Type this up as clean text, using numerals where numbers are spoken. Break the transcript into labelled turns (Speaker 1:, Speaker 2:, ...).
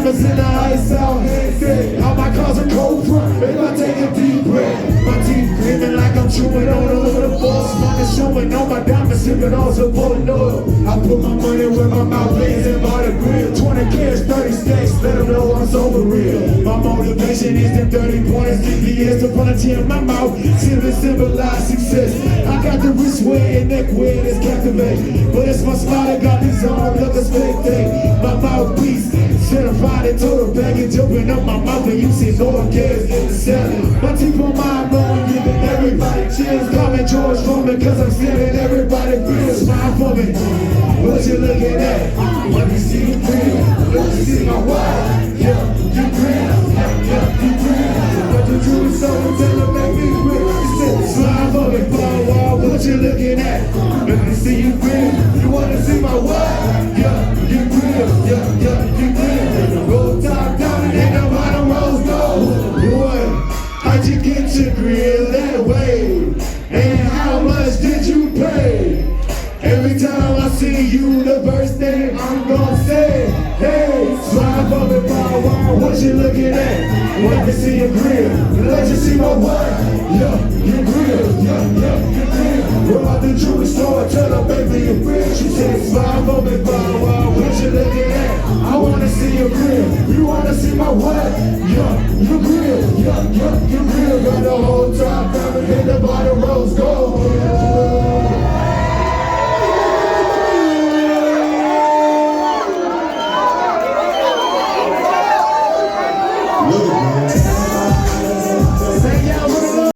Speaker 1: diamonds in the ice out, hands dead. All my cars are cold front, if I take a deep breath. My teeth gleaming like I'm chewing on a little boss. Money showing on my diamonds, sipping on some bullet oil. I put my money where my mouth is and buy the grill. 20 cash, 30 stacks, let them know I'm so for real. My motivation is them 30 pointers, GPS, the plenty in my mouth. Symbolize success. I got the wrist wear and neck wear that's captivating. But it's my smile that got these arms like a fake thing. My mouthpiece, certified and total baggage, open up my mouth and you see no one cares in the salad. My teeth on my blowing, giving everybody chills. Call me George Foreman, cause I'm selling everybody grills. Smile for me, what you looking at? Let me see you grill, let me see my wife. Yeah, you grill, yeah, you grill. What you do is so until it make me grill. Smile for me, what you looking at? Let me see you grill. You wanna see my wife? Yeah, you grill, yeah, you grill. Roll top down and the bottom rolls go. Boy, how'd you get your grill that way? And how much did you pay? Every time I see you, the first thing I'm gonna say, hey, smile for me, what you looking at? Let me see your grill, let you see my wife. Yeah, you grill, yeah, you grill. We're out the jewelry store, tell her baby you grill. She said, smile for me, what you looking at? I wanna see your grill, you wanna see my wife? Yeah, you grill, yeah, you grill, girl.